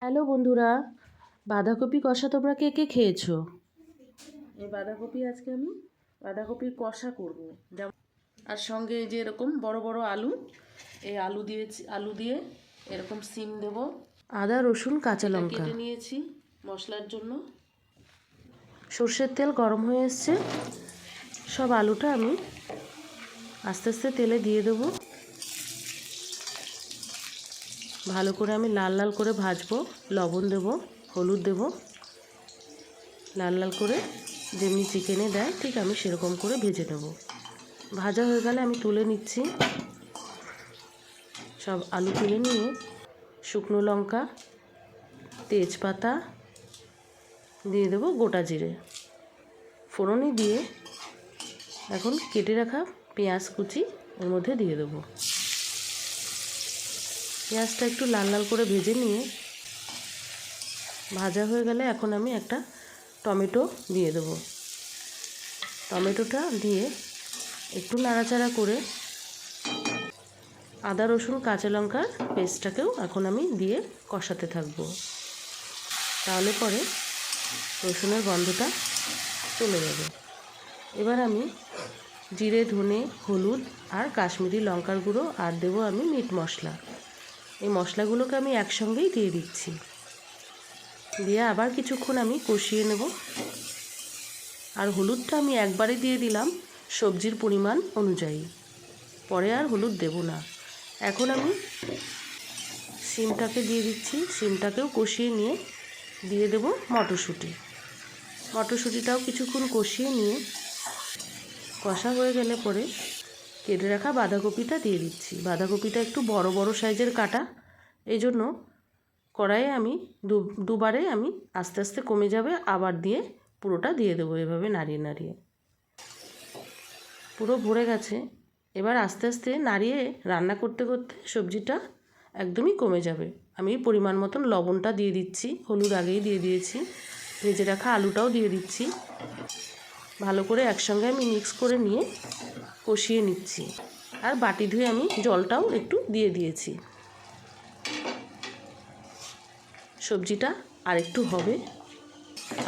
Hello বন্ধুরা, বাঁধাকপি কষা তোমরা কে কে খেয়েছো? এই বাঁধাকপি আজকে আমি বাঁধাকপির কষা করব। যেমন আর সঙ্গে এই যে এরকম বড় বড় আলু, এই আলু দিয়ে এরকম সিম দেব, আদা রসুন কাঁচা লঙ্কা কেটে নিয়েছি মশলার জন্য। সর্ষের তেল গরম হয়ে এসছে, সব আলুটা আমি আস্তে আস্তে তেলে দিয়ে দেবো। ভালো করে আমি লাল লাল করে ভাজবো। লবণ দেব, হলুদ দেব, লাল লাল করে যেমনি চিকেনে দেয় ঠিক আমি সেরকম করে ভেজে নেব। ভাজা হয়ে গেলে আমি তুলে নিচ্ছি। সব আলু তুলে নিয়ে শুকনো লঙ্কা, তেজপাতা দিয়ে দেবো, গোটা জিরে ফোড়নে দিয়ে এখন কেটে রাখা পেঁয়াজ কুচি এর মধ্যে দিয়ে দেবো। পেঁয়াজটা একটু লাল লাল করে ভেজে নিয়ে ভাজা হয়ে গেলে এখন আমি একটা টমেটো দিয়ে দেবো। টমেটোটা দিয়ে একটু নাড়াচাড়া করে আদা রসুন কাঁচা লঙ্কার পেস্টটাকেও এখন আমি দিয়ে কষাতে থাকবো। তাহলে পরে রসুনের গন্ধটা চলে যাবে। এবার আমি জিরে, ধনে, হলুদ আর কাশ্মীরি লঙ্কার গুঁড়ো আর দেবো আমি মিট মশলা। এই মশলাগুলোকে আমি একসঙ্গেই দিয়ে দিচ্ছি। দিয়ে আবার কিছুক্ষণ আমি কষিয়ে নেব। আর হলুদটা আমি একবারে দিয়ে দিলাম সবজির পরিমাণ অনুযায়ী, পরে আর হলুদ দেব না। এখন আমি সিমটাকে দিয়ে দিচ্ছি। সিমটাকেও কষিয়ে নিয়ে দিয়ে দেব মটরশুঁটি। মটরশুঁটিটাও কিছুক্ষণ কষিয়ে নিয়ে কষা হয়ে গেলে পরে কেটে রাখা বাঁধাকপিটা দিয়ে দিচ্ছি। বাঁধাকপিটা একটু বড় বড় সাইজের কাটা, এই জন্য কড়াইয়ে আমি দুবারে আমি আস্তে আস্তে কমে যাবে, আবার দিয়ে পুরোটা দিয়ে দেবো। এভাবে নাড়িয়ে নাড়িয়ে পুরো ভরে গেছে। এবার আস্তে আস্তে নাড়িয়ে রান্না করতে করতে সবজিটা একদমই কমে যাবে। আমি পরিমাণ মতন লবণটা দিয়ে দিচ্ছি, হলুদ আগেই দিয়ে দিয়েছি, ভেজে রাখা আলুটাও দিয়ে দিচ্ছি। ভালো করে একসঙ্গে আমি মিক্স করে নিয়ে কষিয়ে নিচ্ছি। আর বাটি ধুয়ে আমি জলটাও একটু দিয়ে দিয়েছি। সবজিটা আর একটু হবে,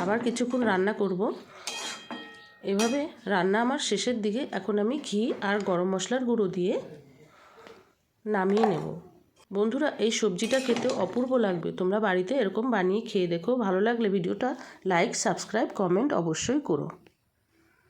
আবার কিছুক্ষণ রান্না করব। এভাবে রান্না আমার শেষের দিকে এখন আমি ঘি আর গরম মশলার গুঁড়ো দিয়ে নামিয়ে নেব। বন্ধুরা, এই সবজিটা খেতে অপূর্ব লাগবে। তোমরা বাড়িতে এরকম বানিয়ে খেয়ে দেখো। ভালো লাগলে ভিডিওটা লাইক, সাবস্ক্রাইব, কমেন্ট অবশ্যই করো।